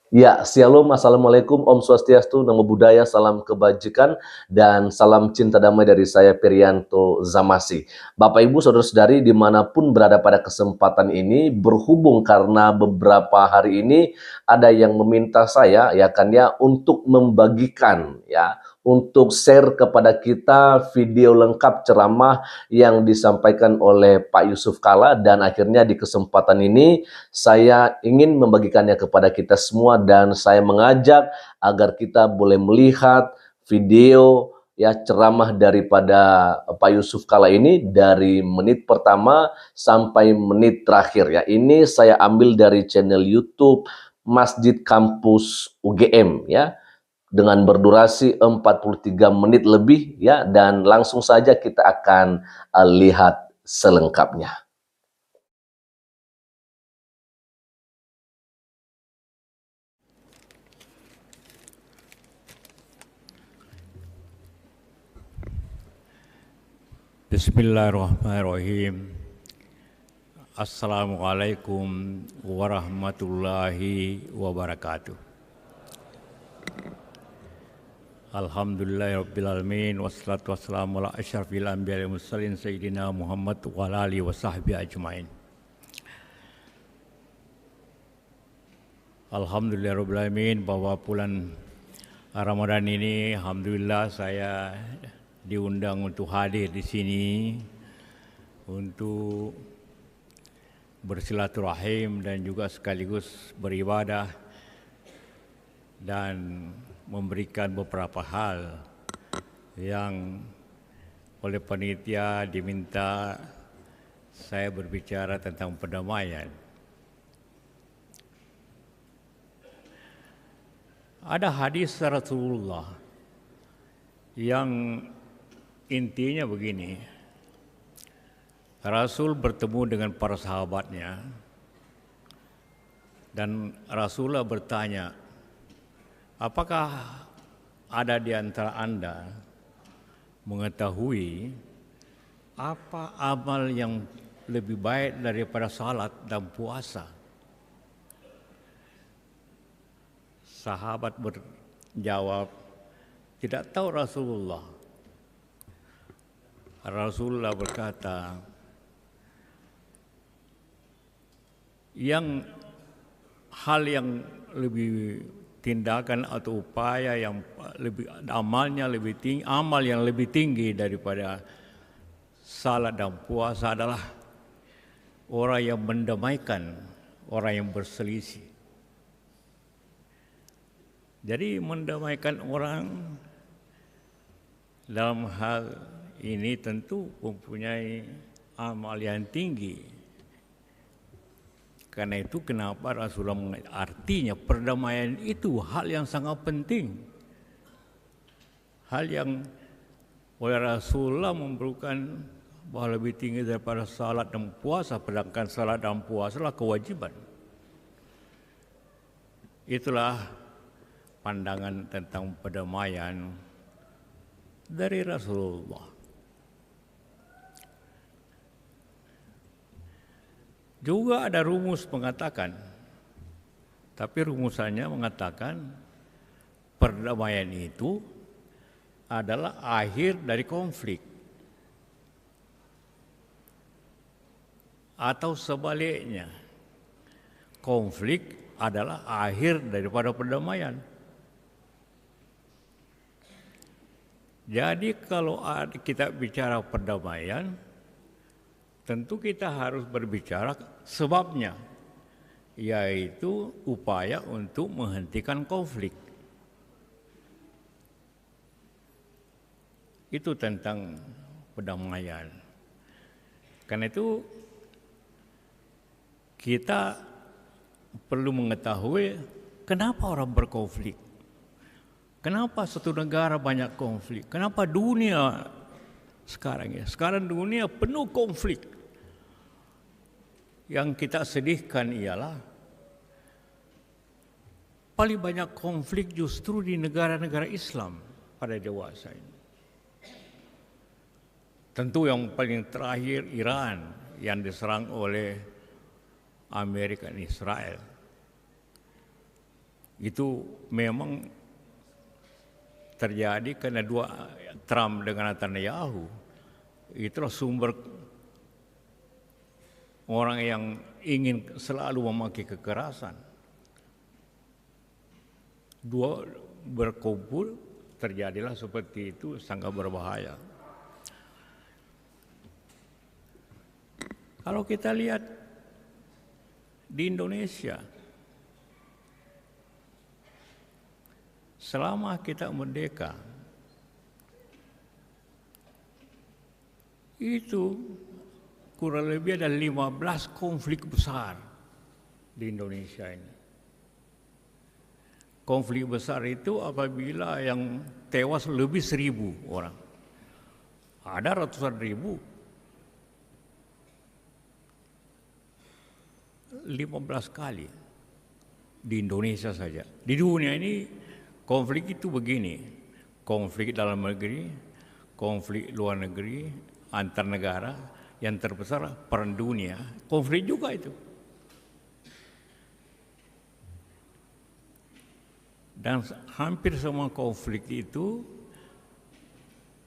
Ya, Shalom, Assalamualaikum, Om Swastiastu, Namo Buddhaya, salam kebajikan, dan salam cinta damai dari saya, Perianto Zamasi. Bapak Ibu, Saudara-saudari, dimanapun berada pada kesempatan ini, berhubung karena beberapa hari ini ada yang meminta saya, ya kan ya, untuk membagikan, ya, untuk share kepada kita video lengkap ceramah yang disampaikan oleh Pak Yusuf Kalla, dan akhirnya di kesempatan ini saya ingin membagikannya kepada kita semua dan saya mengajak agar kita boleh melihat video ya ceramah daripada Pak Yusuf Kalla ini dari menit pertama sampai menit terakhir ya. Ini saya ambil dari channel YouTube Masjid Kampus UGM ya dengan berdurasi 43 menit lebih ya, dan langsung saja kita akan lihat selengkapnya. Bismillahirrahmanirrahim. Assalamualaikum warahmatullahi wabarakatuh. Alhamdulillahirrabbilalamin. Wassalatu wassalamu ala asyrafil anbiya wal mursalin Sayyidina Muhammad wa ala alihi wa sahbihi ajmain. Alhamdulillahirrabbilalamin, bahwa bulan Ramadan ini alhamdulillah saya diundang untuk hadir di sini untuk bersilaturahim dan juga sekaligus beribadah dan memberikan beberapa hal yang oleh panitia diminta saya berbicara tentang perdamaian. Ada hadis Rasulullah yang intinya begini. Rasul bertemu dengan para sahabatnya dan Rasulullah bertanya, apakah ada di antara Anda mengetahui apa amal yang lebih baik daripada salat dan puasa? Sahabat berjawab, tidak tahu Rasulullah. Rasulullah berkata, hal yang lebih tindakan atau upaya yang lebih amalnya lebih tinggi, amal yang lebih tinggi daripada salat dan puasa adalah orang yang mendamaikan orang yang berselisih. Jadi mendamaikan orang dalam hal ini tentu mempunyai amal yang tinggi. Karena itu kenapa Rasulullah artinya perdamaian itu hal yang sangat penting. Hal yang oleh Rasulullah memberikan bahwa lebih tinggi daripada salat dan puasa, sedangkan salat dan puasa adalah kewajiban. Itulah pandangan tentang perdamaian dari Rasulullah. Juga ada rumus mengatakan, tapi rumusannya mengatakan perdamaian itu adalah akhir dari konflik. Atau sebaliknya, konflik adalah akhir daripada perdamaian. Jadi kalau kita bicara perdamaian, tentu kita harus berbicara sebabnya, yaitu upaya untuk menghentikan konflik. Itu tentang perdamaian. Karena itu kita perlu mengetahui kenapa orang berkonflik. Kenapa satu negara banyak konflik? Kenapa dunia sekarang dunia penuh konflik? Yang kita sedihkan ialah paling banyak konflik justru di negara-negara Islam pada dewasa ini. Tentu yang paling terakhir Iran yang diserang oleh Amerika dan Israel. Itu memang terjadi karena Trump dengan Netanyahu. Itulah sumber orang yang ingin selalu memakai kekerasan. Dua berkumpul, terjadilah seperti itu, sangat berbahaya. Kalau kita lihat di Indonesia, selama kita merdeka, itu kurang lebih ada 15 konflik besar di Indonesia ini. Konflik besar itu apabila yang tewas lebih 1.000 orang. Ada ratusan ribu. 15 kali di Indonesia saja. Di dunia ini konflik itu begini. Konflik dalam negeri, konflik luar negeri, antar negara, yang terbesar perang dunia, konflik juga itu. Dan hampir semua konflik itu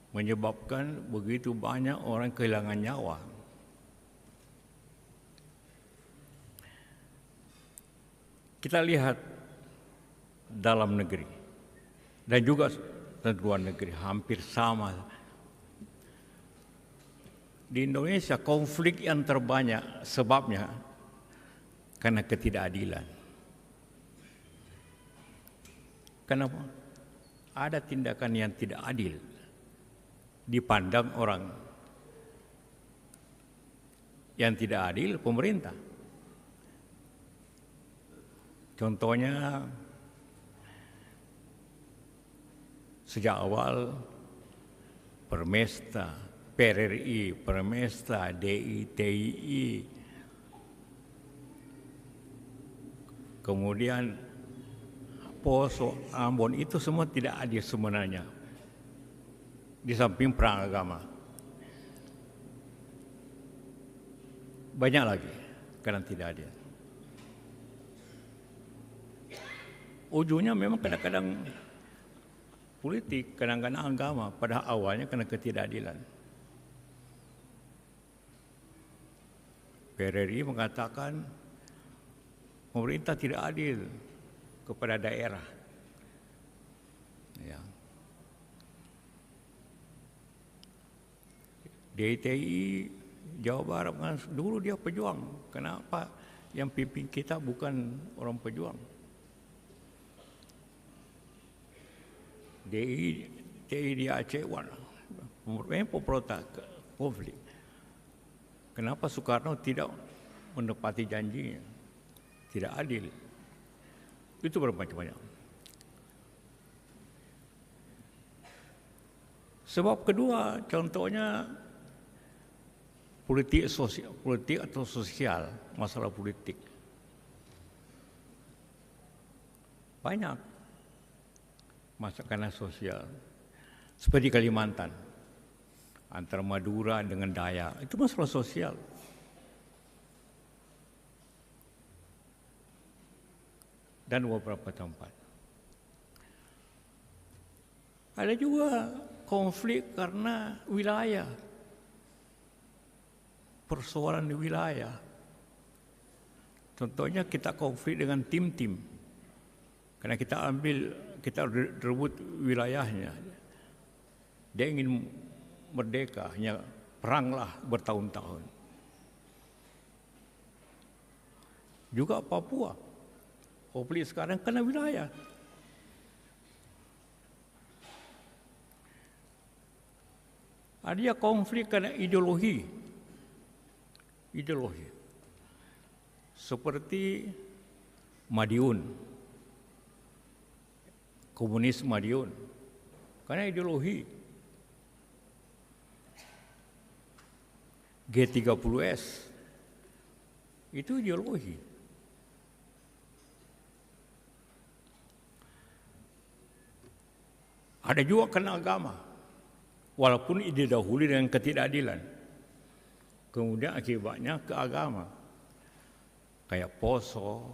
menyebabkan begitu banyak orang kehilangan nyawa. Kita lihat dalam negeri dan juga luar negeri hampir sama. Di Indonesia konflik yang terbanyak sebabnya karena ketidakadilan. Kenapa? Ada tindakan yang tidak adil dipandang orang yang tidak adil, pemerintah. Contohnya sejak awal Permesta, PRRI, Permesta, DI, TII, kemudian Poso, Ambon, itu semua tidak adil sebenarnya. Di samping perang agama. Banyak lagi karena tidak adil. Ujungnya memang kadang-kadang politik, kadang-kadang agama, pada awalnya karena ketidakadilan. PRRI mengatakan pemerintah tidak adil kepada daerah. Ya. DITI Jawa Barat kan dulu dia pejuang. Kenapa yang pimpin kita bukan orang pejuang? DITI di Aceh, memang pemberontak konflik. Kenapa Soekarno tidak menepati janjinya? Tidak adil. Itu bermacam-macam. Sebab kedua, contohnya politik atau sosial, masalah politik. Banyak masalah sosial. Seperti Kalimantan, antara Madura dengan Dayak, itu masalah sosial. Dan beberapa tempat. Ada juga konflik karena wilayah. Persoalan di wilayah. Contohnya kita konflik dengan tim-tim. Karena kita rebut wilayahnya. Dia ingin merdeka, hanya peranglah bertahun-tahun. Juga Papua. Konflik sekarang karena wilayah. Ada konflik karena ideologi. Ideologi. Seperti Madiun. Komunis Madiun. Karena ideologi. G30S. Itu ideologi. Ada juga karena agama, walaupun didahului dengan ketidakadilan. Kemudian akibatnya ke agama, kayak Poso,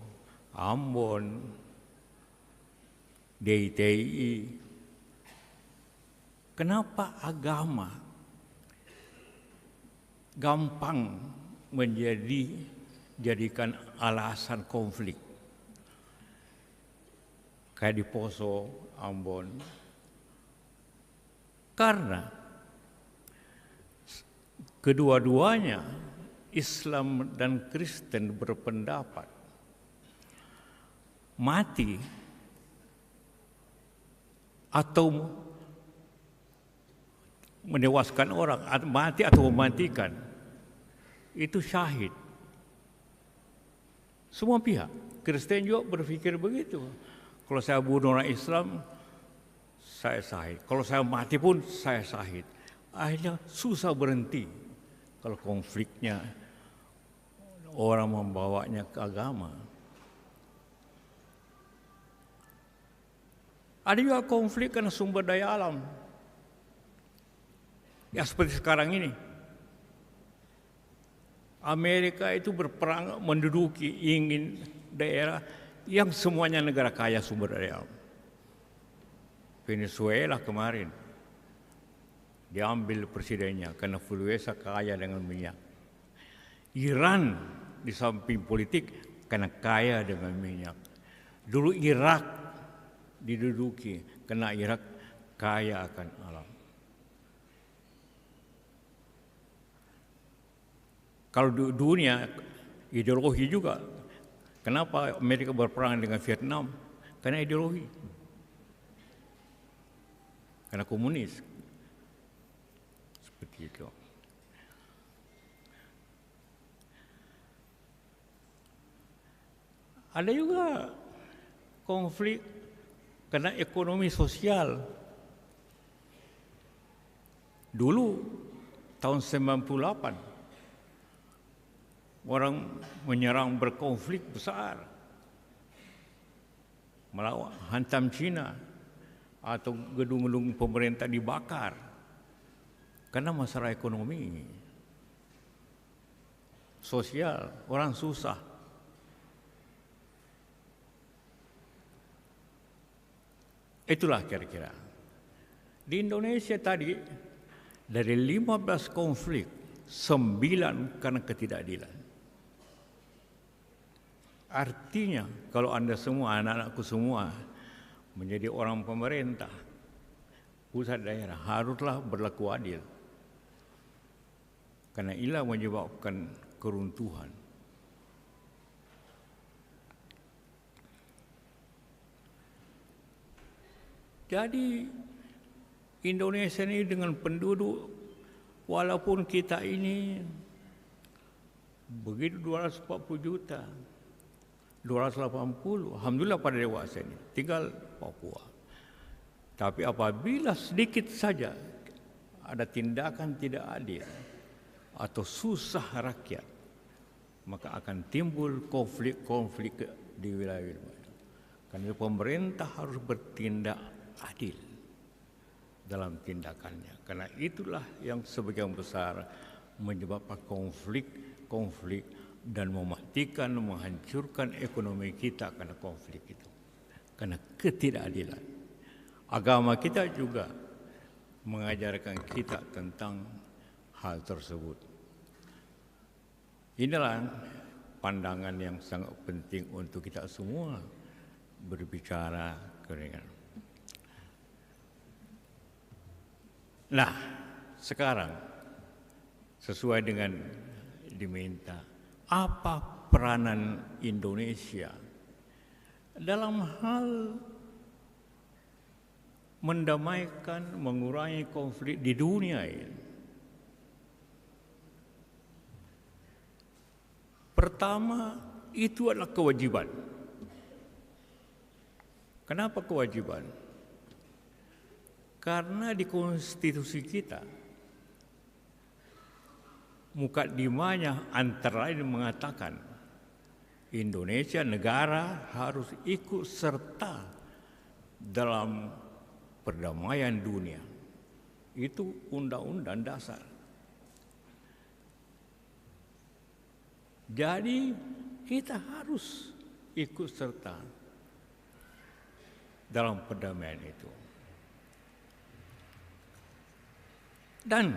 Ambon, DITI. Kenapa agama gampang jadikan alasan konflik? Kayak di Poso, Ambon. Karena kedua-duanya Islam dan Kristen berpendapat mati atau menewaskan orang, mati atau mematikan, itu syahid. Semua pihak, Kristen juga berpikir begitu. Kalau saya bunuh orang Islam, saya syahid. Kalau saya mati pun saya syahid. Akhirnya susah berhenti kalau konfliknya orang membawanya ke agama. Ada juga konflik karena sumber daya alam. Ya seperti sekarang ini. Amerika itu berperang menduduki ingin daerah yang semuanya negara kaya sumber daya alam. Venezuela kemarin diambil presidennya karena Venezuela kaya dengan minyak. Iran di samping politik karena kaya dengan minyak. Dulu Irak diduduki karena Irak kaya akan alam. Kalau dunia ideologi juga. Kenapa Amerika berperang dengan Vietnam? Karena ideologi. Karena komunis. Seperti itu. Ada juga konflik karena ekonomi sosial. Dulu tahun 98 orang menyerang berkonflik besar, melawan hantam Cina atau gedung-gedung pemerintah dibakar karena masalah ekonomi sosial, orang susah. Itulah kira-kira. Di Indonesia tadi dari 15 konflik 9 karena ketidakadilan. Artinya kalau Anda semua, anak-anakku semua menjadi orang pemerintah, pusat daerah haruslah berlaku adil. Karena inilah menyebabkan keruntuhan. Jadi Indonesia ini dengan penduduk, walaupun kita ini begitu 240 juta, 280, alhamdulillah pada dewasa ini, tinggal Papua. Tapi apabila sedikit saja ada tindakan tidak adil atau susah rakyat, maka akan timbul konflik-konflik di wilayah-wilayah. Karena pemerintah harus bertindak adil dalam tindakannya. Karena itulah yang sebagian besar menyebabkan konflik dan mematikan, menghancurkan ekonomi kita karena konflik itu. Karena ketidakadilan. Agama kita juga mengajarkan kita tentang hal tersebut. Inilah pandangan yang sangat penting untuk kita semua berbicara keringan. Nah, sekarang sesuai dengan diminta, apa peranan Indonesia dalam hal mendamaikan, mengurangi konflik di dunia ini? Pertama, itu adalah kewajiban. Kenapa kewajiban? Karena di konstitusi kita, mukaddimahnya antara lain mengatakan Indonesia negara harus ikut serta dalam perdamaian dunia. Itu undang-undang dasar. Jadi kita harus ikut serta. dalam perdamaian itu. Dan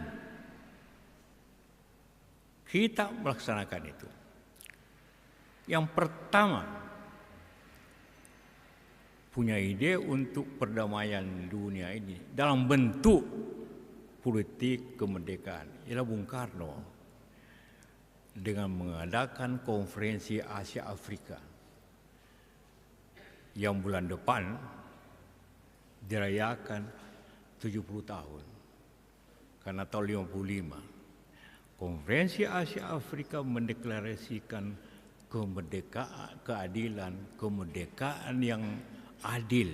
kita melaksanakan itu. Yang pertama, punya ide untuk perdamaian dunia ini dalam bentuk politik kemerdekaan ialah Bung Karno dengan mengadakan konferensi Asia Afrika yang bulan depan dirayakan 70 tahun karena tahun 55. Konferensi Asia Afrika mendeklarasikan kemerdekaan yang adil.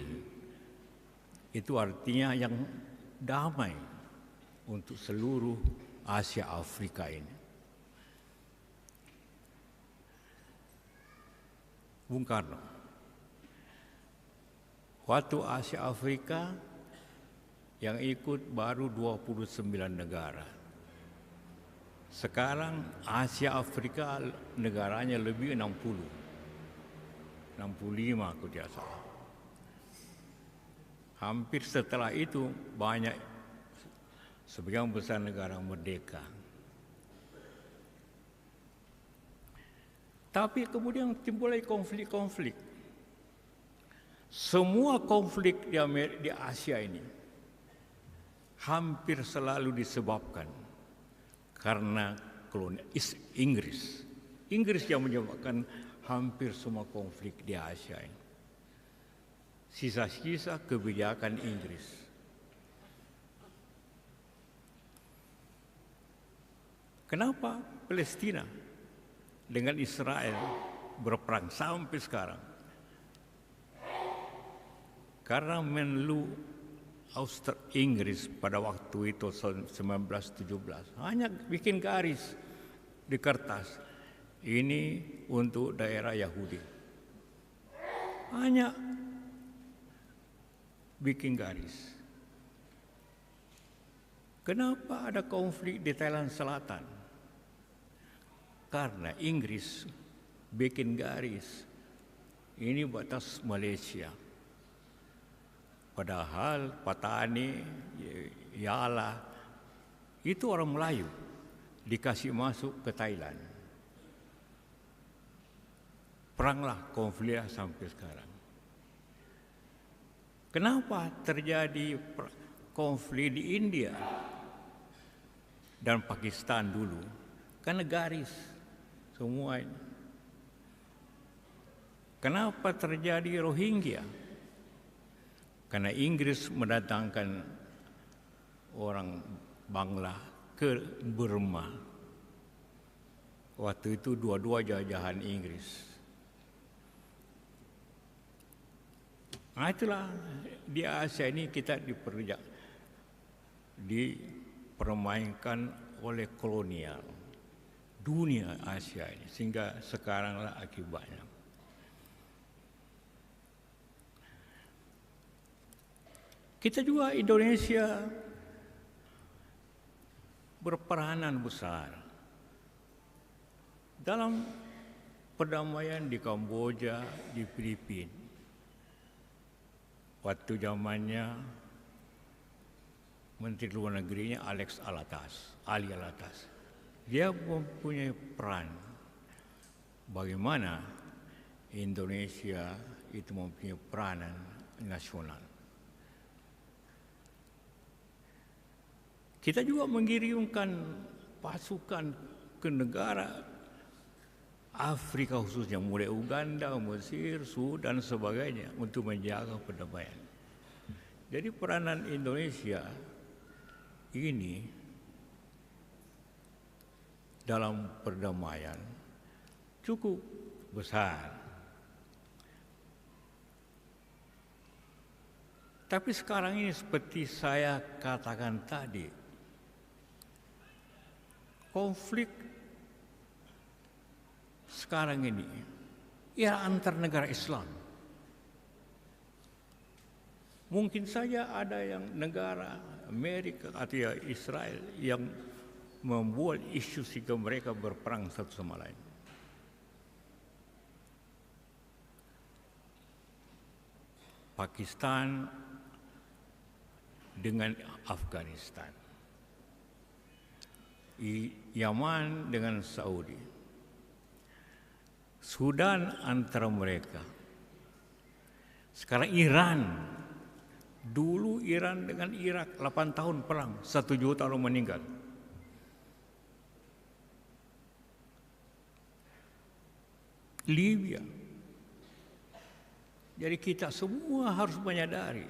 Itu artinya yang damai untuk seluruh Asia Afrika ini. Bung Karno, waktu Asia Afrika yang ikut baru 29 negara. Sekarang Asia Afrika negaranya lebih 65 aku tidak salah. Hampir setelah itu banyak sebagian besar negara merdeka. Tapi kemudian timbul konflik-konflik. Semua konflik di Asia ini hampir selalu disebabkan karena Inggris. Inggris yang menyebabkan hampir semua konflik di Asia ini. Sisa-sisa kebijakan Inggris. Kenapa Palestina dengan Israel berperang sampai sekarang? Karena Menlu Inggris pada waktu itu 1917 hanya bikin garis di kertas, ini untuk daerah Yahudi. Hanya bikin garis. Kenapa ada konflik di Thailand Selatan? Karena Inggris bikin garis, ini batas Malaysia. Padahal Patani, Yala, itu orang Melayu dikasih masuk ke Thailand. Peranglah konflik sampai sekarang. Kenapa terjadi konflik di India dan Pakistan dulu? Karena garis semua ini. Kenapa terjadi Rohingya? Karena Inggris mendatangkan orang Bangla ke Burma. Waktu itu dua-dua jajahan Inggris. Nah, itulah di Asia ini kita dipermainkan oleh kolonial dunia Asia ini, sehingga sekaranglah akibatnya. Kita juga Indonesia berperanan besar dalam perdamaian di Kamboja, di Filipina. Waktu zamannya Menteri Luar Negerinya Ali Alatas. Dia mempunyai peran bagaimana Indonesia itu mempunyai peranan nasional. Kita juga mengirimkan pasukan ke negara Afrika khususnya, mulai Uganda, Mesir, Sudan, dan sebagainya untuk menjaga perdamaian. Jadi peranan Indonesia ini dalam perdamaian cukup besar. Tapi sekarang ini seperti saya katakan tadi, konflik sekarang ini ya antar negara Islam. Mungkin saja ada yang negara Amerika atau ya Israel yang membuat isu sehingga mereka berperang satu sama lain. Pakistan dengan Afghanistan, Yaman dengan Saudi, Sudan antara mereka. Sekarang Iran. Dulu Iran dengan Irak 8 tahun perang, 1 juta orang meninggal. Libya. Jadi kita semua harus menyadari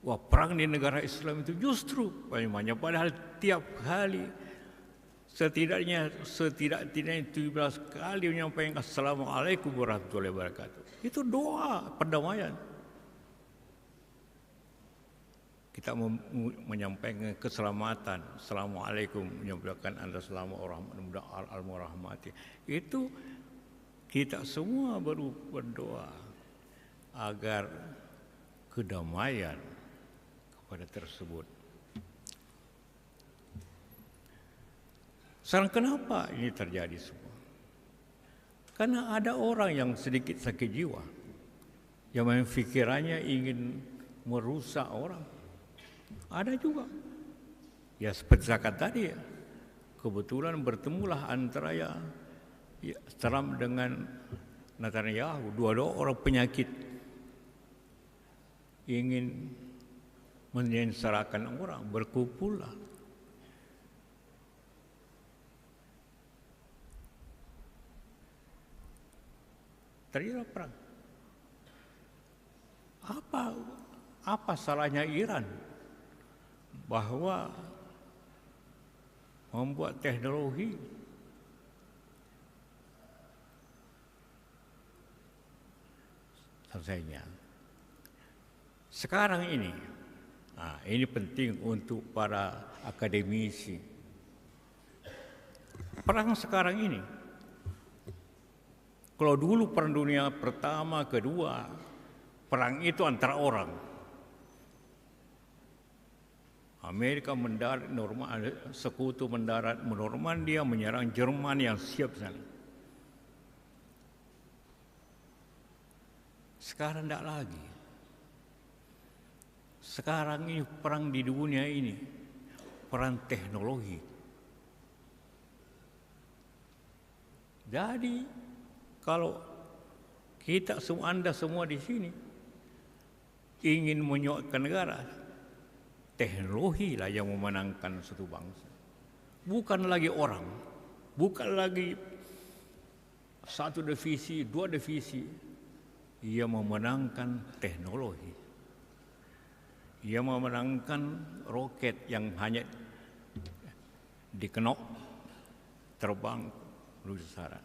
wah, perang di negara Islam itu justru banyak, padahal tiap kali setidaknya 17 kali menyampaikan Assalamualaikum warahmatullahi wabarakatuh. Itu doa perdamaian. Kita menyampaikan keselamatan, Assalamualaikum, menyampaikan Anda selamat al-rahmati. Itu kita semua baru berdoa agar kedamaian kepada tersebut. Sekarang kenapa ini terjadi semua? Karena ada orang yang sedikit sakit jiwa, yang pikirannya ingin merusak orang. Ada juga, ya seperti zakat tadi ya, kebetulan bertemulah antara ya Trump dengan Netanyahu, dua-dua orang penyakit, ingin menyengsarakan orang, berkumpullah. Terjadi perang. Apa salahnya Iran bahwa membuat teknologi selesainya. Sekarang ini penting untuk para akademisi. Perang sekarang ini, kalau dulu perang dunia pertama, kedua, perang itu antara orang. Amerika mendarat sekutu mendarat Normandia menyerang Jerman yang siap sana. Sekarang tidak lagi. Sekarang ini perang di dunia ini, perang teknologi. Jadi kalau Anda semua di sini ingin menyuatkan negara, teknologi lah yang memenangkan suatu bangsa. Bukan lagi orang, bukan lagi satu divisi, dua divisi. Ia memenangkan teknologi. Ia memenangkan roket yang hanya dikenok terbang menuju sana.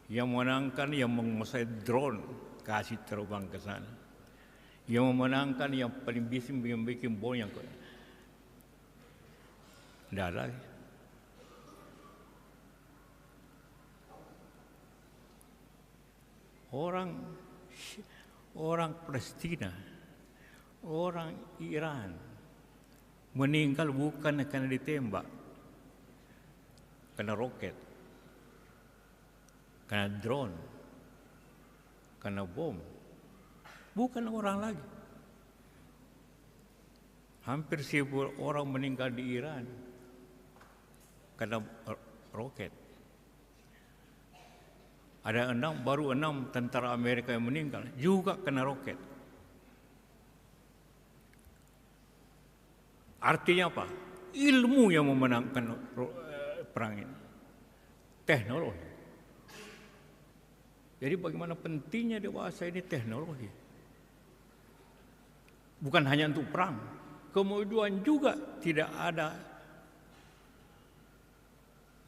Ia memenangkan yang menguasai drone kasih terbang ke sana. Ia memenangkan yang paling bisa membuat bom yang tidak lagi. Orang Palestina, orang Iran meninggal bukan karena ditembak, karena roket, karena drone, karena bom. Bukan orang lagi. Hampir 1000 orang meninggal di Iran karena roket. Ada baru 6 tentara Amerika yang meninggal juga kena roket. Artinya apa? Ilmu yang memenangkan perang ini. Teknologi. Jadi bagaimana pentingnya dewasa ini teknologi. Bukan hanya untuk perang. Kemudian juga tidak ada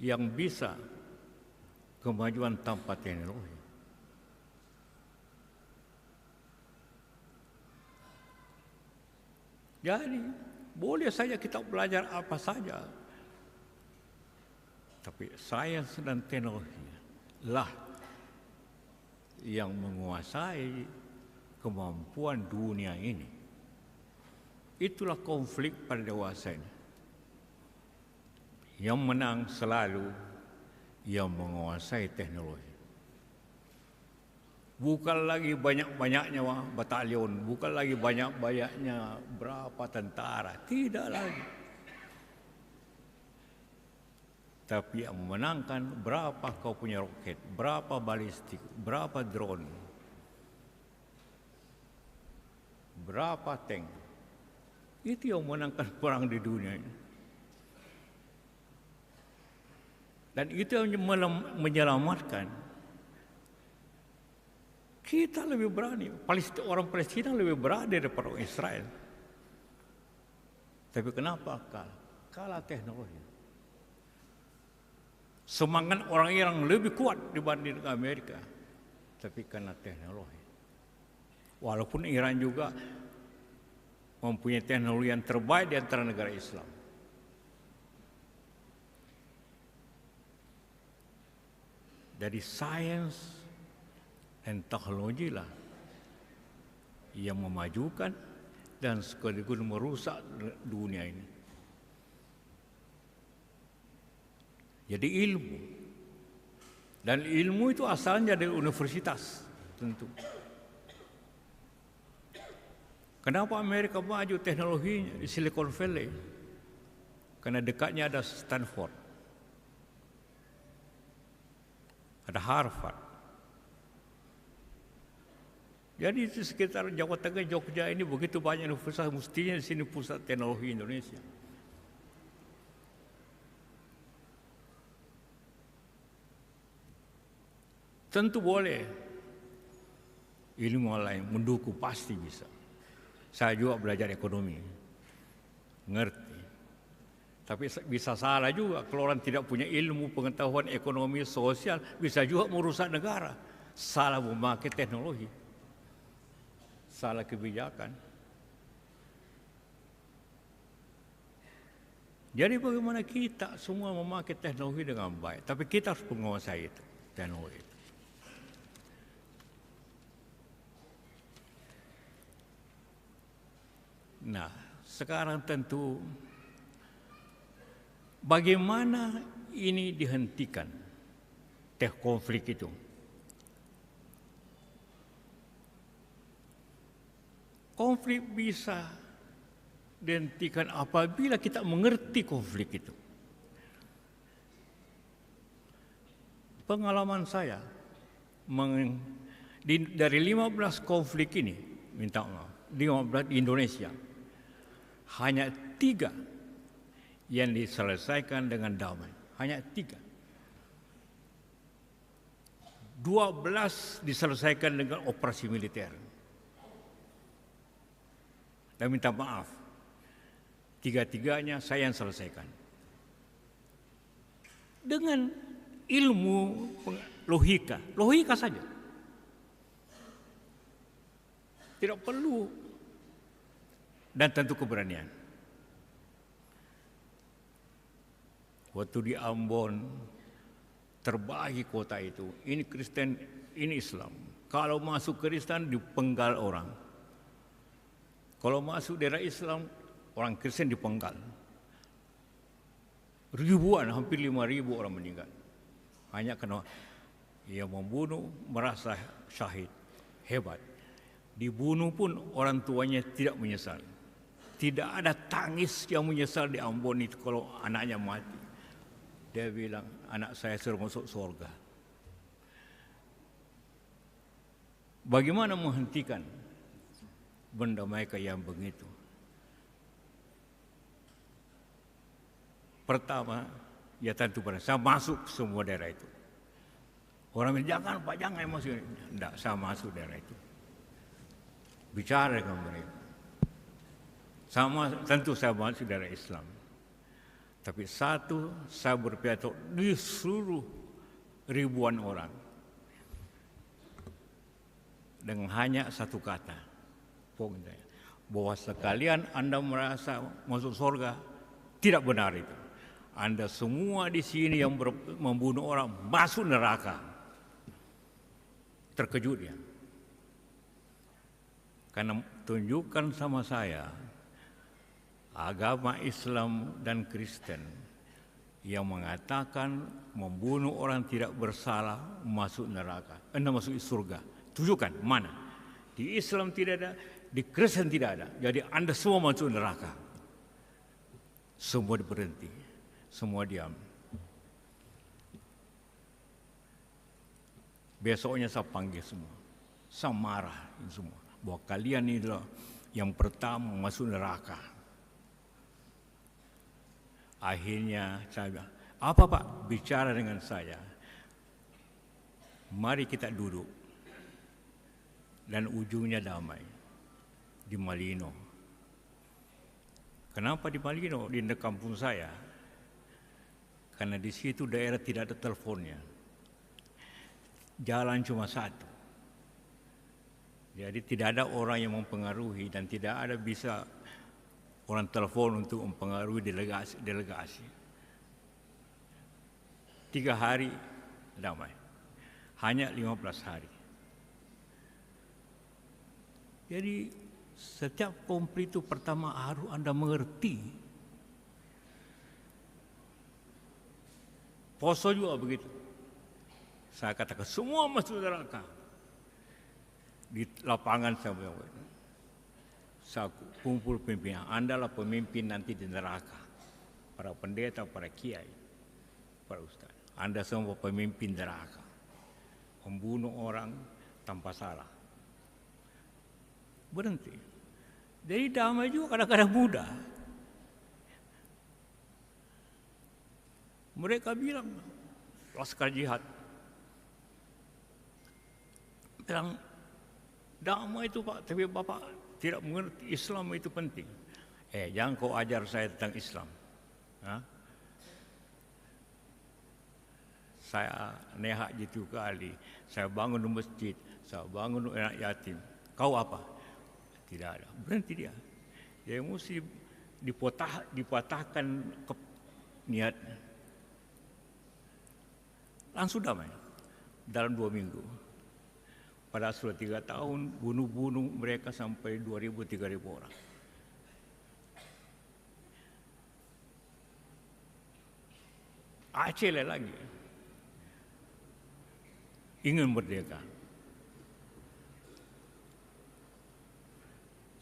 yang bisa kemajuan tanpa teknologi. Jadi boleh saja kita belajar apa saja, tapi sains dan teknologi lah yang menguasai kemampuan dunia ini. Itulah konflik pada dewasa ini. Yang menang selalu yang menguasai teknologi. bukan lagi banyak-banyaknya batalion, bukan lagi banyak-banyaknya berapa tentara, tidak lagi. Tapi yang memenangkan berapa kau punya roket, berapa balistik, berapa drone, berapa tank. Itu yang memenangkan perang di dunia ini. Dan itu yang menyelamatkan. Kita lebih berani. Orang Palestina lebih berani daripada orang Israel. Tapi kenapa kalah? Kalah teknologi. Semangat orang Iran lebih kuat dibanding Amerika. Tapi karena teknologi. Walaupun Iran juga mempunyai teknologi yang terbaik di antara negara Islam. Dari sains dan teknologi lah yang memajukan dan sekaligus merusak dunia ini. Jadi ilmu. Dan ilmu itu asalnya dari universitas tentu. Kenapa Amerika maju teknologinya di Silicon Valley? Karena dekatnya ada Stanford, ada Harvard. Jadi di sekitar Jawa Tengah, Jogja ini begitu banyak universitas, mestinya di sini pusat teknologi Indonesia. Tentu boleh ilmu lain mendukung, pasti bisa. Saya juga belajar ekonomi, ngerti. Tapi bisa salah juga kalau orang tidak punya ilmu pengetahuan ekonomi sosial, bisa juga merusak negara. Salah memakai teknologi, salah kebijakan. Jadi bagaimana kita semua memakai teknologi dengan baik, tapi kita harus menguasai itu, teknologi itu. Nah, sekarang tentu bagaimana ini dihentikan, konflik itu? Konflik bisa dihentikan apabila kita mengerti konflik itu. Pengalaman saya dari 15 konflik ini, minta maaf, 15 di Indonesia, hanya 3 yang diselesaikan dengan damai. Hanya 3. 12 diselesaikan dengan operasi militer. Dan minta maaf, 3-tiganya saya yang selesaikan. Dengan ilmu logika saja. Tidak perlu. Dan tentu keberanian. Waktu di Ambon terbagi kota itu, ini Kristen, ini Islam. Kalau masuk Kristen dipenggal orang. Kalau masuk daerah Islam, orang Kristen dipenggal. Ribuan, hampir 5.000 orang meninggal. Hanya karena ia membunuh, merasa syahid. Hebat. Dibunuh pun orang tuanya tidak menyesal. Tidak ada tangis yang menyesal di Ambon itu kalau anaknya mati. Dia bilang, anak saya sudah masuk surga. Bagaimana menghentikan benda mereka yang begitu? Pertama, ya tentu pada saya masuk semua daerah itu. Orang bilang, jangan Pak, jangan masuk. Tidak, saya masuk daerah itu. Bicara dengan mereka. Sama, tentu saya masuk daerah Islam. Tapi satu, saya berpidato di seluruh ribuan orang. Dengan hanya satu kata. Bahwa sekalian Anda merasa masuk surga, tidak benar itu. Anda semua di sini yang membunuh orang masuk neraka. Terkejut ya. Karena tunjukkan sama saya agama Islam dan Kristen yang mengatakan membunuh orang tidak bersalah masuk neraka, masuk surga. Tunjukkan mana. Di Islam tidak ada, di Kristen tidak ada. Jadi Anda semua masuk neraka. Semua berhenti, semua diam. Besoknya saya panggil semua. Saya marah semua. Bahwa kalian ini adalah yang pertama masuk neraka. Akhirnya saya bilang, apa Pak? Bicara dengan saya. Mari kita duduk. Dan ujungnya damai. Di Malino. Kenapa di Malino? Di kampung saya. Karena di situ daerah tidak ada teleponnya. Jalan cuma satu. Jadi tidak ada orang yang mempengaruhi dan tidak ada bisa orang telepon untuk mempengaruhi delegasi. 3 hari damai. Hanya 15 hari. Jadi setiap konflik itu pertama harus Anda mengerti. Poso juga begitu. Saya katakan semua masuk neraka. Di lapangan saya kumpul pimpinan. Anda lah pemimpin nanti di neraka. Para pendeta, para kiai, para ustaz. Anda semua pemimpin neraka. Membunuh orang tanpa salah. Berhenti. Jadi damai juga kadang-kadang mudah. Mereka bilang, Laskar Jihad. Bilang, damai itu Pak, tapi Bapak tidak mengerti Islam itu penting. Jangan kau ajar saya tentang Islam. Saya nehak gitu kali, saya bangun masjid, saya bangun anak yatim. Kau apa? Tidak ada. Berhenti dia. Dia mesti dipatahkan niatnya. Langsung damai. Dalam 2 minggu. Pada sudah 3 tahun, bunuh-bunuh mereka sampai 2.000-3.000 orang. Aceh lagi. Ingin merdeka.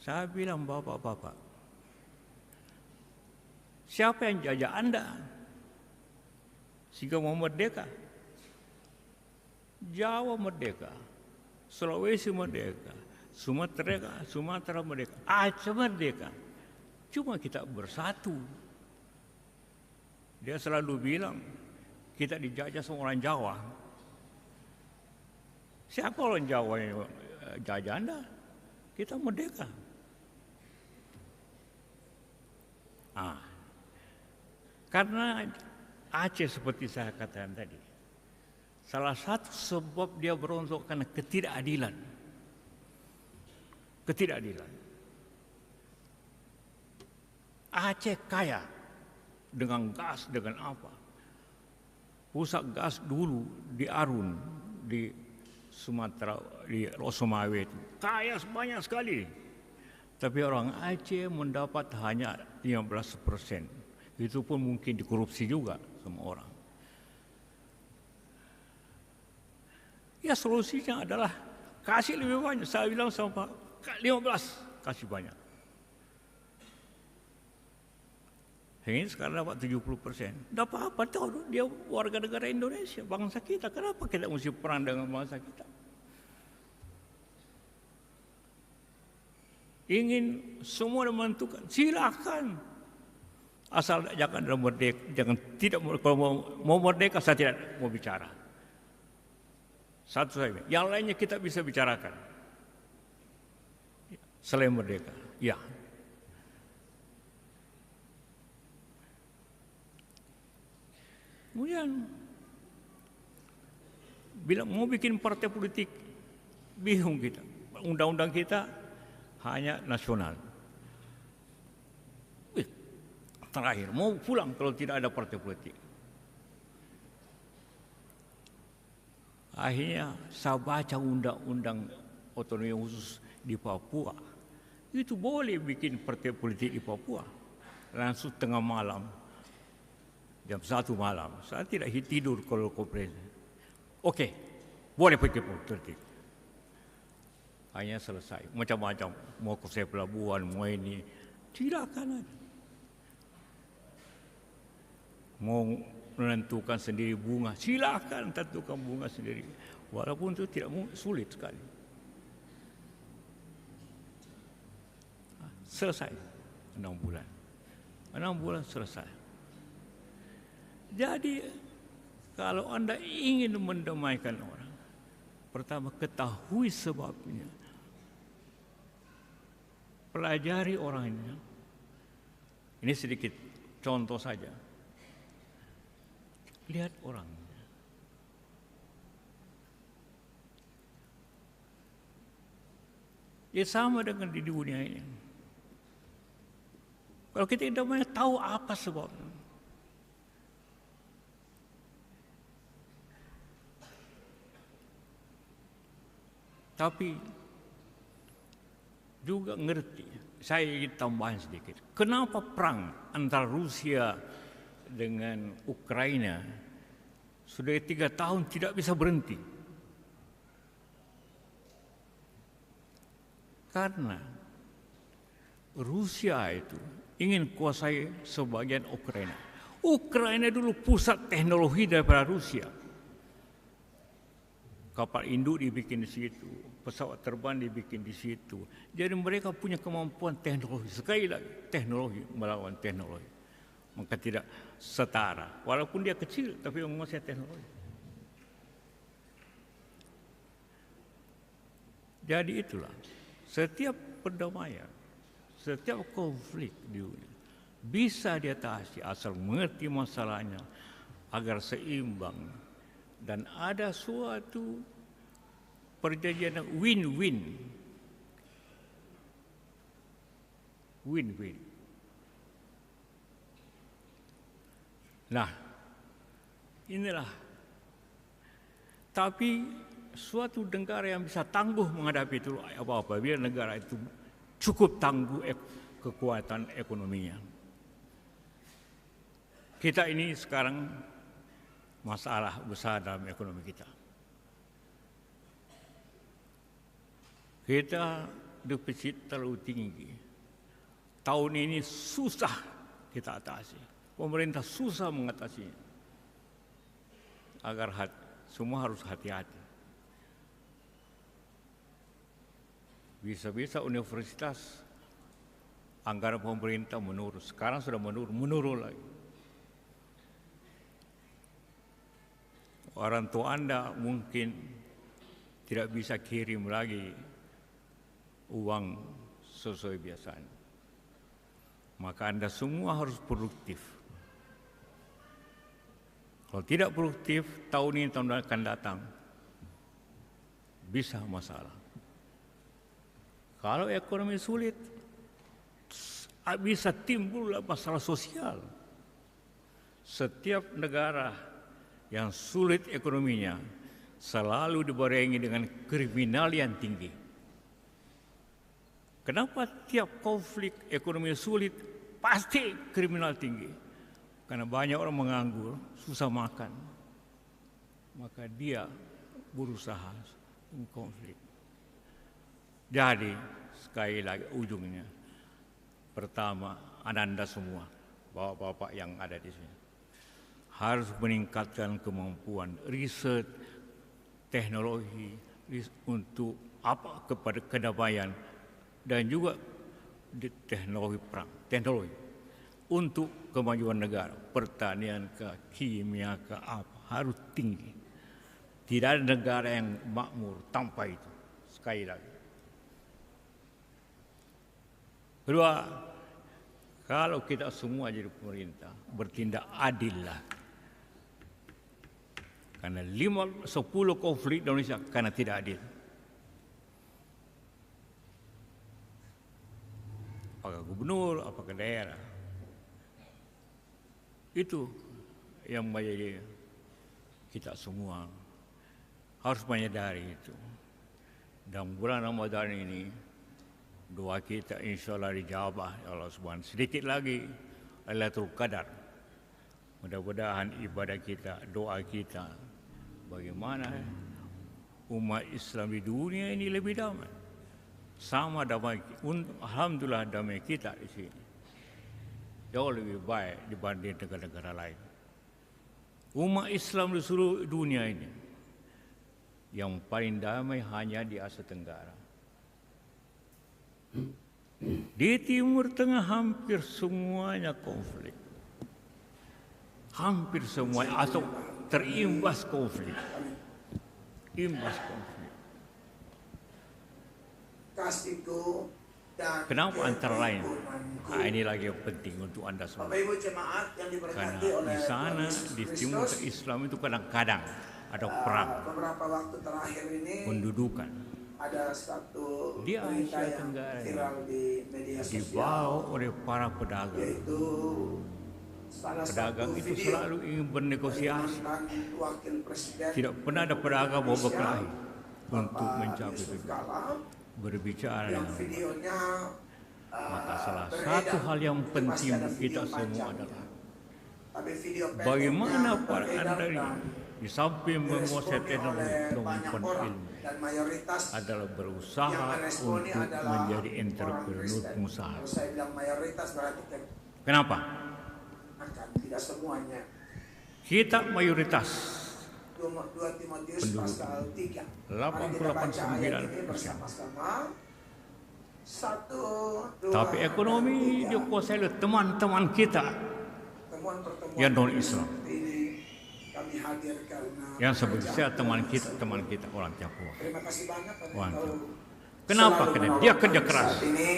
Saya bilang, bapak-bapak, siapa yang jajah Anda sehingga mau merdeka? Jawa merdeka, Sulawesi merdeka, Sumatera merdeka, Aceh merdeka. Cuma kita bersatu. Dia selalu bilang, kita dijajah sama orang Jawa. Siapa orang Jawa yang jajah Anda? Kita merdeka. Karena Aceh seperti saya katakan tadi, salah satu sebab dia berontak karena ketidakadilan. Aceh kaya dengan gas, dengan apa? Pusat gas dulu di Arun, di Sumatera, di Losomawe itu kaya banyak sekali. Tapi orang Aceh mendapat hanya 15%. Itu pun mungkin dikorupsi juga sama orang. Ya solusinya adalah kasih lebih banyak. Saya bilang sama Pak, 15 kasih banyak. Ini sekarang dapat 70%. Tidak apa-apa, tahu dia warga negara Indonesia, bangsa kita. Kenapa kita mesti perang dengan bangsa kita? Ingin semua menentukan, silakan. Asal jangan merdeka, jangan tidak kalau mau merdeka saya tidak mau bicara. Satu saja, yang lainnya kita bisa bicarakan. Selain merdeka, ya. Kemudian bila mau bikin partai politik, bingung kita. Undang-undang kita hanya nasional. Terakhir, mau pulang kalau tidak ada partai politik. Akhirnya saya baca undang-undang otonomi khusus di Papua. Itu boleh bikin partai politik di Papua. Langsung tengah malam, jam 1 malam. Saya tidak tidur kalau konferensi. Oke, boleh pakai politik. hanya selesai. Macam-macam, mau ke pelabuhan, mau ini, silakan aja. Mau menentukan sendiri bunga, silakan tentukan bunga sendiri. Walaupun itu tidak sulit sekali. Selesai 6 bulan. 6 bulan selesai. Jadi kalau Anda ingin mendamaikan orang, pertama ketahui sebabnya. Pelajari orangnya. Ini sedikit contoh saja. Lihat orangnya. Ya sama dengan di dunia ini. Kalau kita tidak mau tahu apa sebabnya. Tapi juga ngerti, saya ingin tambahan sedikit. Kenapa perang antara Rusia dengan Ukraina sudah 3 tahun tidak bisa berhenti? Karena Rusia itu ingin kuasai sebagian Ukraina. Ukraina dulu pusat teknologi daripada Rusia. Kapal induk dibikin di situ, pesawat terbang dibikin di situ. Jadi mereka punya kemampuan teknologi. Sekali lagi, teknologi melawan teknologi. Maka tidak setara. Walaupun dia kecil, tapi menguasai teknologi. Jadi itulah, setiap perdamaian, setiap konflik di dunia bisa diatasi asal mengerti masalahnya agar seimbang dan ada suatu perjanjian win-win. Win-win. Nah, inilah. Tapi suatu negara yang bisa tangguh menghadapi itu apa-apa, biar negara itu cukup tangguh kekuatan ekonominya. Kita ini sekarang masalah besar dalam ekonomi kita. Kita defisit terlalu tinggi. Tahun ini susah kita atasi. Pemerintah susah mengatasinya. Agar semua harus hati-hati. Bisa-bisa universitas anggaran pemerintah menurun. Sekarang sudah menurun lagi. Orang tua Anda mungkin tidak bisa kirim lagi uang sesuai biasanya. Maka Anda semua harus produktif. Kalau tidak produktif, tahun ini tahun akan datang bisa masalah. Kalau ekonomi sulit, bisa timbul masalah sosial. Setiap negara yang sulit ekonominya selalu dibarengi dengan kriminal yang tinggi. Kenapa tiap konflik ekonomi sulit pasti kriminal tinggi? Karena banyak orang menganggur, susah makan. Maka dia berusaha konflik. Jadi sekali lagi ujungnya, pertama Anda semua, bapak-bapak yang ada di sini, harus meningkatkan kemampuan riset teknologi untuk kepada kedamaian dan juga di teknologi perang, teknologi untuk kemajuan negara, pertanian ke kimia ke apa harus tinggi. Tidak ada negara yang makmur tanpa itu. Sekali lagi. Kedua, kalau kita semua jadi pemerintah bertindak adillah. Karena 10 konflik di Indonesia karena tidak adil. Apakah gubernur, apakah daerah. Itu yang menjadi kita semua harus menyadari itu. Dan bulan Ramadan ini doa kita insya Allah dijawab ya Allah Subhanahu. Sedikit lagi Lailatul Qadar. Mudah-mudahan ibadah kita, doa kita bagaimana umat Islam di dunia ini lebih damai. sama damai. Alhamdulillah damai kita di sini jauh lebih baik dibanding negara-negara lain. Umat Islam di seluruh dunia ini yang paling damai hanya di Asia Tenggara. Di Timur Tengah hampir semuanya konflik. Hampir semuanya atau terimbas konflik. Imbas konflik. Kasihku dan Kenapa antara lain? keturunanku. Nah, ini lagi yang penting untuk Anda semua. Bapak Ibu jemaat yang diberkati Karena oleh di sana, Tuhan di Yesus Timur Kristus, Islam itu kadang-kadang ada perang, beberapa waktu terakhir ini pendudukan. ada satu Di berita Asia yang Tenggara ini viral di media sosial, Dibawa oleh para pedagang. yaitu salah Pedagang satu itu video selalu ingin bernegosiasi. mantan wakil presiden Tidak pernah ada pedagang mau berkelahi untuk Bapak mencapai Yusuf itu. Kala, Berbicara yang dengan videonya maka salah beredar. satu hal yang Itu penting pasti ada video kita semua panjangnya. adalah Tapi video bagaimana pendeknya para beredar Anda ini dan di samping menguasai diresponi teknologi oleh dan banyak ilmu orang, dan mayoritas adalah yang berusaha meresponi untuk adalah menjadi orang entrepreneur Kristen. pengusaha. Kalau saya bilang mayoritas berarti Kenapa? akan tidak semuanya. Kita mayoritas 2 Timotius Penduduk. pasal 3. Mari kita baca ayat ini 88,9%. bersama-sama. 1, 2, Tapi ekonomi dan 3. dikuasai oleh teman-teman kita Pertemuan-pertemuan yang non-Islam. seperti ini kami hadir karena yang seperti pekerjaan saya teman kita orang Tionghoa. Terima kasih banyak Pak Orang Menteri. Tionghoa. Kenapa? Selalu Karena menolong dia kami. kerja keras, Saat ini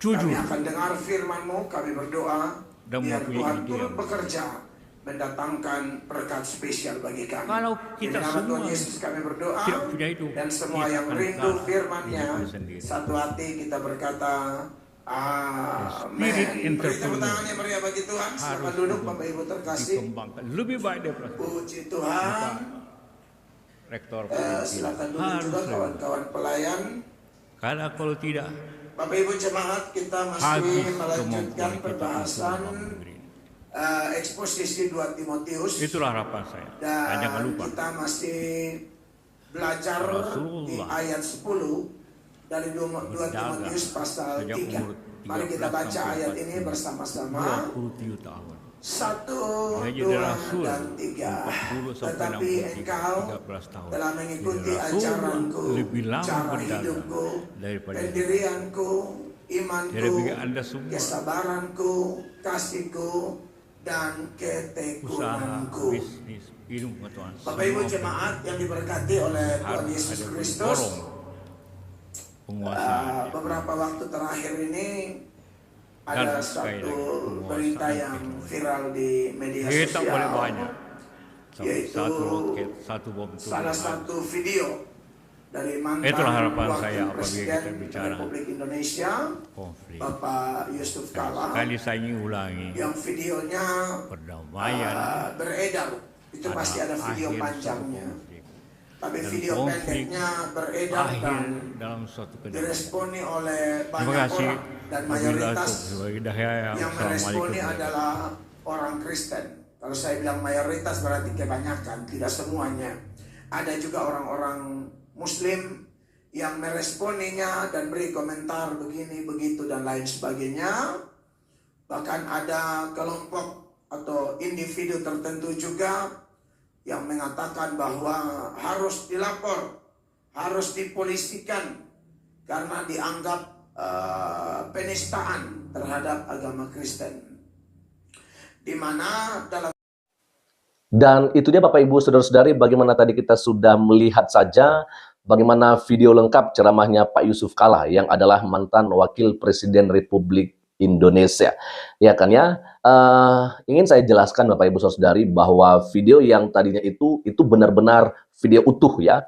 jujur, kami akan dengar firman-Mu, kami berdoa dan biar mempunyai Tuhan ide turut yang bekerja mendatangkan berkat spesial bagi kami. Kalau kita Demi nama Tuhan semua Yesus kami berdoa, tidak punya itu, dan semua kita yang akan rindu kalah firman-Nya diri sendiri. satu hati kita berkata Spirit amin. Beri tepuk entrepreneur tangan yang meriah bagi Tuhan. Selamat harus duduk Bapak Ibu terkasih. dikembangkan lebih baik daripada Puji Tuhan. rektor Silakan duduk harus juga lebih. kawan-kawan pelayan. Karena kalau tidak Bapak Ibu jemaat, kita masih habis melanjutkan kemampuan kita perbahasan untuk membangun negeri ini. eksposisi 2 Timotius, Itulah harapan saya. Dan jangan dan lupa kita masih belajar di Rasulullah ayat 10 dari 2 berdagang Timotius pasal sejak 3. umur Mari kita 13 baca sampai ayat ini 40, bersama-sama. 27 tahun. 1, Dia jadi 2, rasul dan 3. 40 sampai Tetapi 63, engkau 13 tahun. telah mengikuti Jadi rasul ajaranku, lebih lama cara berdagang hidupku, daripada pendirianku, Jadi imanku, bagi Anda semua kesabaranku, kasihku, dan usaha, ketekunanku. bisnis, ilmu pengetahuan. Bapak Ibu semua jemaat yang diberkati oleh Tuhan harus Yesus ada Kristus, dorong penguasaan. beberapa waktu terakhir ini ada Dan sekali satu lagi, berita penguasaan yang teknologi. viral di media Kita boleh sosial, banyak. yaitu Satu roket, satu bom salah tulis. satu video dari mantan Itulah harapan wakil saya apabila presiden kita bicara Republik Indonesia, Konflik. Bapak Yusuf Kala, Sekali saya ingin ulangi, yang videonya perdamaian beredar. Itu adalah pasti ada video akhir panjangnya, suatu konflik. tapi Dan video konflik pendeknya beredar Akhir dan dalam suatu kedamaian. diresponi oleh Terima banyak kasih. orang, dan Wabillahi mayoritas taufiq wal hidayah. yang Assalamualaikum meresponi adalah orang Kristen. Kalau saya bilang mayoritas berarti kebanyakan, tidak semuanya. Ada juga orang-orang Muslim yang meresponinya dan beri komentar begini, begitu, dan lain sebagainya. Bahkan ada kelompok atau individu tertentu juga yang mengatakan bahwa harus dilapor, harus dipolisikan karena dianggap penistaan terhadap agama Kristen. Di mana dalam Dan itu dia Bapak Ibu Saudara-saudari, bagaimana tadi kita sudah melihat saja bagaimana video lengkap ceramahnya Pak Yusuf Kala yang adalah mantan Wakil Presiden Republik Indonesia. Ya kan ya, ingin saya jelaskan Bapak Ibu Saudara-saudari bahwa video yang tadinya itu benar-benar video utuh ya.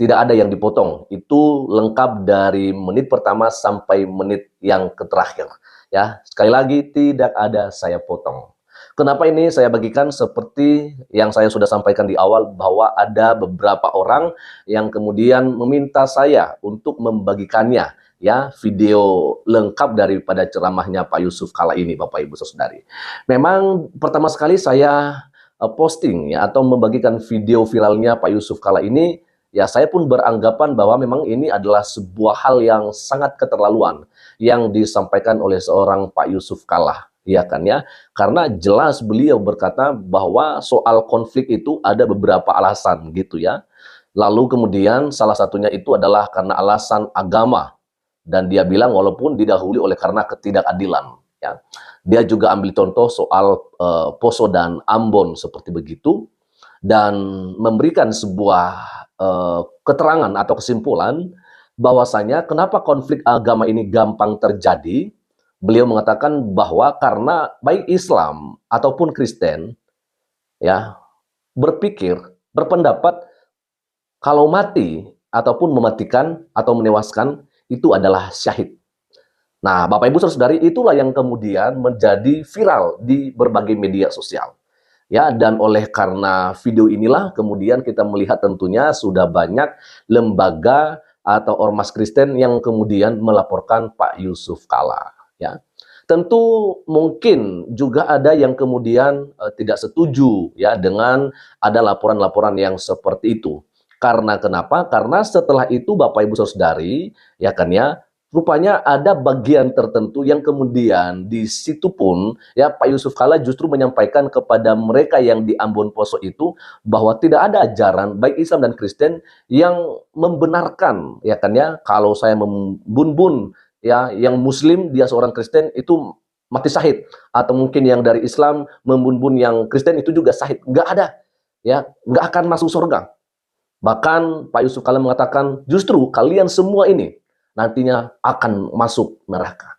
Tidak ada yang dipotong. Itu lengkap dari menit pertama sampai menit yang terakhir. Ya, sekali lagi tidak ada saya potong. Kenapa ini saya bagikan seperti yang saya sudah sampaikan di awal bahwa ada beberapa orang yang kemudian meminta saya untuk membagikannya ya video lengkap daripada ceramahnya Pak Yusuf Kala ini Bapak Ibu Saudari. Memang pertama sekali saya posting ya atau membagikan video viralnya Pak Yusuf Kala ini ya saya pun beranggapan bahwa memang ini adalah sebuah hal yang sangat keterlaluan yang disampaikan oleh seorang Pak Yusuf Kalla, ya kan ya. Karena jelas beliau berkata bahwa soal konflik itu ada beberapa alasan gitu ya. Lalu kemudian salah satunya itu adalah karena alasan agama. Dan dia bilang walaupun didahului oleh karena ketidakadilan. Ya. Dia juga ambil contoh soal Poso dan Ambon seperti begitu. Dan memberikan sebuah keterangan atau kesimpulan bahwasanya kenapa konflik agama ini gampang terjadi. Beliau mengatakan bahwa karena baik Islam ataupun Kristen ya berpikir, berpendapat kalau mati ataupun mematikan atau menewaskan itu adalah syahid. Nah, Bapak Ibu Saudara-saudari, itulah yang kemudian menjadi viral di berbagai media sosial. Ya, dan oleh karena video inilah kemudian kita melihat tentunya sudah banyak lembaga atau ormas Kristen yang kemudian melaporkan Pak Yusuf Kalla. Ya, tentu mungkin juga ada yang kemudian tidak setuju ya dengan ada laporan-laporan yang seperti itu. Karena kenapa? Karena setelah itu Bapak Ibu Saudari, ya kan ya, rupanya ada bagian tertentu yang kemudian di situ pun ya Pak Yusuf Kalla justru menyampaikan kepada mereka yang di Ambon Poso itu bahwa tidak ada ajaran baik Islam dan Kristen yang membenarkan ya kan ya kalau saya membun-bun ya yang Muslim dia seorang Kristen itu mati syahid, atau mungkin yang dari Islam membun-bun yang Kristen itu juga syahid. Nggak ada ya, nggak akan masuk surga. Bahkan Pak Yusuf Kalla mengatakan justru kalian semua ini nantinya akan masuk neraka.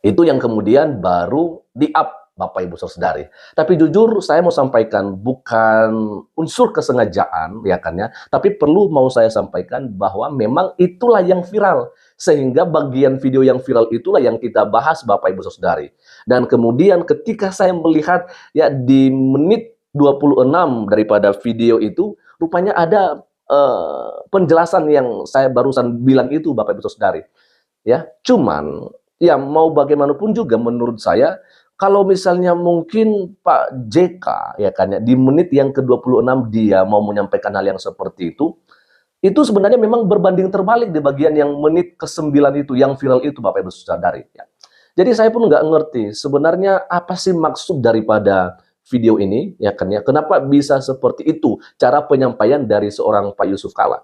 Itu yang kemudian baru di-up Bapak Ibu Saudari. Tapi jujur saya mau sampaikan bukan unsur kesengajaan ya kan ya, tapi perlu mau saya sampaikan bahwa memang itulah yang viral. Sehingga bagian video yang viral itulah yang kita bahas Bapak Ibu Saudari. Dan kemudian ketika saya melihat ya di menit 26 daripada video itu rupanya ada penjelasan yang saya barusan bilang itu Bapak Ibu Saudari. Ya, cuman ya mau bagaimanapun juga menurut saya kalau misalnya mungkin Pak JK ya kan ya di menit yang ke-26 dia mau menyampaikan hal yang seperti itu sebenarnya memang berbanding terbalik di bagian yang menit ke-9 itu yang viral itu Bapak Ibu Saudari ya. Jadi saya pun nggak ngerti sebenarnya apa sih maksud daripada video ini ya kan ya, kenapa bisa seperti itu cara penyampaian dari seorang Pak Yusuf Kalla.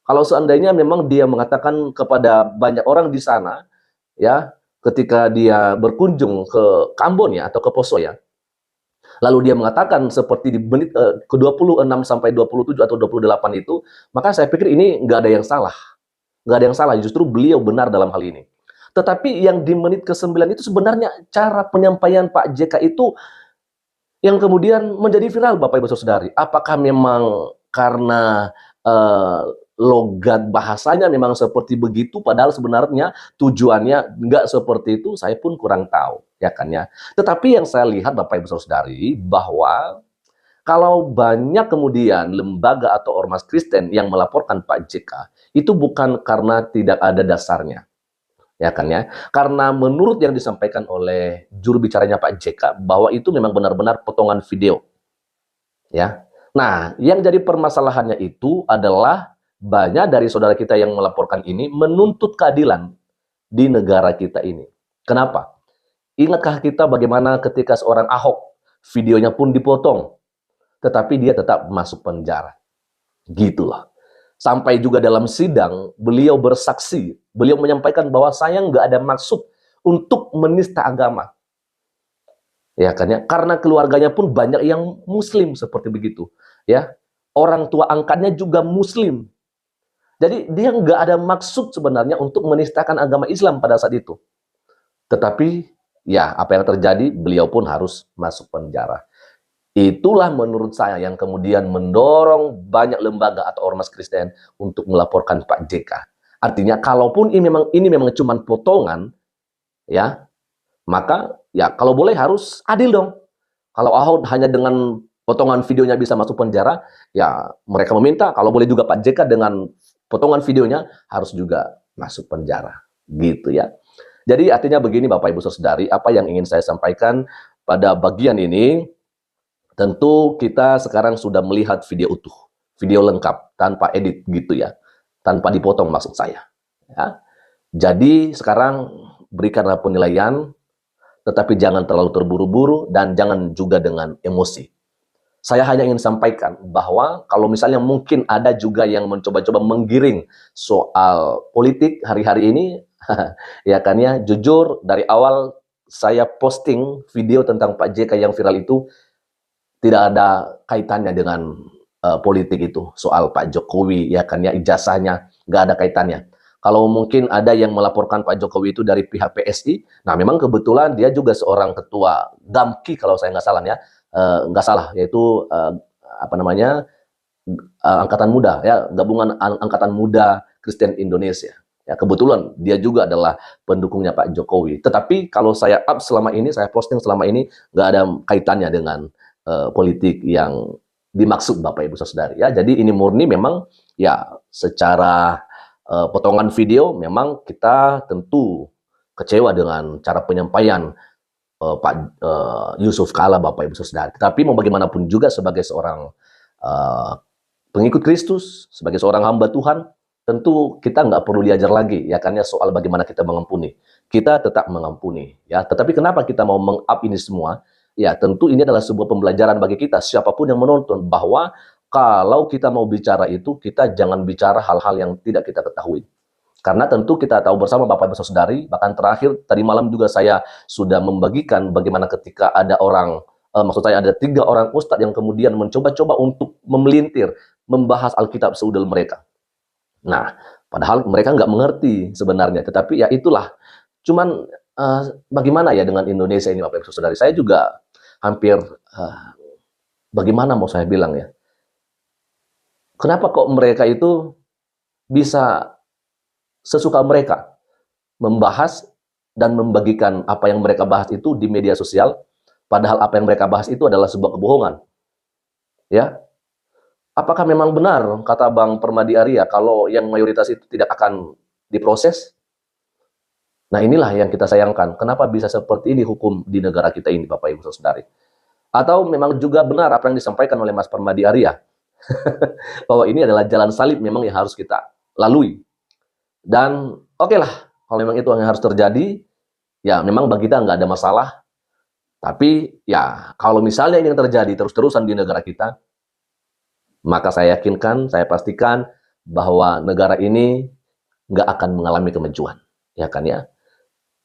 Kalau seandainya memang dia mengatakan kepada banyak orang di sana ya ketika dia berkunjung ke Ambon ya atau ke Poso ya, lalu dia mengatakan seperti di menit ke-26 sampai 27 atau 28 itu, maka saya pikir ini nggak ada yang salah. Nggak ada yang salah, justru beliau benar dalam hal ini. Tetapi yang di menit ke-9 itu sebenarnya cara penyampaian Pak JK itu yang kemudian menjadi viral Bapak Ibu Saudari. Apakah memang karena logat bahasanya memang seperti begitu, padahal sebenarnya tujuannya nggak seperti itu, saya pun kurang tahu, ya kan ya. Tetapi yang saya lihat Bapak Ibu Saudari bahwa kalau banyak kemudian lembaga atau ormas Kristen yang melaporkan Pak JK itu bukan karena tidak ada dasarnya. Ya kan ya, karena menurut yang disampaikan oleh juru bicaranya Pak JK bahwa itu memang benar-benar potongan video ya. Nah, yang jadi permasalahannya itu adalah banyak dari saudara kita yang melaporkan ini menuntut keadilan di negara kita ini. Kenapa? Ingatkah kita bagaimana ketika seorang Ahok videonya pun dipotong tetapi dia tetap masuk penjara, gitulah. Sampai juga dalam sidang, beliau bersaksi, beliau menyampaikan bahwa saya nggak ada maksud untuk menista agama. Ya kan ya, karena keluarganya pun banyak yang Muslim seperti begitu. Ya, orang tua angkatnya juga Muslim. Jadi dia nggak ada maksud sebenarnya untuk menistakan agama Islam pada saat itu. Tetapi ya apa yang terjadi, beliau pun harus masuk penjara. Itulah menurut saya yang kemudian mendorong banyak lembaga atau ormas Kristen untuk melaporkan Pak JK. Artinya kalaupun ini memang cuma potongan ya, maka ya kalau boleh harus adil dong. Kalau Ahok hanya dengan potongan videonya bisa masuk penjara, ya mereka meminta kalau boleh juga Pak JK dengan potongan videonya harus juga masuk penjara. Gitu ya. Jadi artinya begini Bapak Ibu Saudari, apa yang ingin saya sampaikan pada bagian ini, tentu kita sekarang sudah melihat video utuh, video lengkap. tanpa edit gitu ya, tanpa dipotong maksud saya. Ya. Jadi sekarang berikanlah penilaian, tetapi jangan terlalu terburu-buru dan jangan juga dengan emosi. Saya hanya ingin sampaikan bahwa kalau misalnya mungkin ada juga yang mencoba-coba menggiring soal politik hari-hari ini, ya kan ya, jujur dari awal saya posting video tentang Pak JK yang viral itu tidak ada kaitannya dengan politik itu, soal Pak Jokowi, ya kan ya, ijazahnya nggak ada kaitannya. Kalau mungkin ada yang melaporkan Pak Jokowi itu dari pihak PSI, nah memang kebetulan dia juga seorang ketua GAMKI kalau saya nggak salah ya, nggak salah, yaitu apa namanya, Angkatan Muda, ya, gabungan Angkatan Muda Kristen Indonesia. Ya, kebetulan dia juga adalah pendukungnya Pak Jokowi. Tetapi kalau saya up selama ini, saya posting selama ini, nggak ada kaitannya dengan politik yang dimaksud Bapak Ibu Saudari. Ya, jadi ini murni memang ya secara potongan video memang kita tentu kecewa dengan cara penyampaian Pak Yusuf Kala, Bapak Ibu Saudari. Tetapi mau bagaimanapun juga sebagai seorang pengikut Kristus, sebagai seorang hamba Tuhan, tentu kita nggak perlu diajar lagi, ya kan ya, soal bagaimana kita mengampuni. Kita tetap mengampuni, ya. Tetapi kenapa kita mau meng-up ini semua? Ya, tentu ini adalah sebuah pembelajaran bagi kita, siapapun yang menonton, bahwa kalau kita mau bicara itu, kita jangan bicara hal-hal yang tidak kita ketahui. Karena tentu kita tahu bersama Bapak Ibu Saudari, bahkan terakhir tadi malam juga saya sudah membagikan bagaimana ketika ada orang, maksud saya ada 3 orang ustadz yang kemudian mencoba-coba untuk memelintir, membahas Alkitab seudel mereka. Nah, padahal mereka nggak mengerti sebenarnya, tetapi ya itulah. Cuman bagaimana ya dengan Indonesia ini, Bapak Ibu Saudari? Saya juga hampir, bagaimana mau saya bilang ya? Kenapa kok mereka itu bisa sesuka mereka membahas dan membagikan apa yang mereka bahas itu di media sosial, padahal apa yang mereka bahas itu adalah sebuah kebohongan. Ya, apakah memang benar kata Bang Permadi Arya kalau yang mayoritas itu tidak akan diproses? Nah, inilah yang kita sayangkan. Kenapa bisa seperti ini hukum di negara kita ini, Bapak Ibu Saudari? Atau memang juga benar apa yang disampaikan oleh Mas Permadi Arya bahwa ini adalah jalan salib memang yang harus kita lalui. Dan oke lah, kalau memang itu yang harus terjadi, ya memang bagi kita nggak ada masalah. Tapi ya kalau misalnya ini yang terjadi terus-terusan di negara kita, maka saya yakinkan, saya pastikan bahwa negara ini nggak akan mengalami kemajuan, ya kan ya,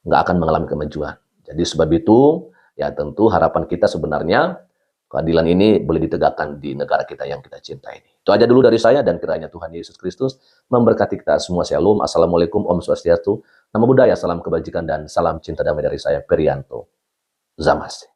nggak akan mengalami kemajuan. Jadi sebab itu, ya tentu harapan kita sebenarnya keadilan ini boleh ditegakkan di negara kita yang kita cintai ini. Itu aja dulu dari saya, dan kiranya Tuhan Yesus Kristus memberkati kita semua. Shalom, Assalamualaikum, Om Swastiastu, Namo Buddhaya, salam kebajikan dan salam cinta damai dari saya, Perianto Zamasi.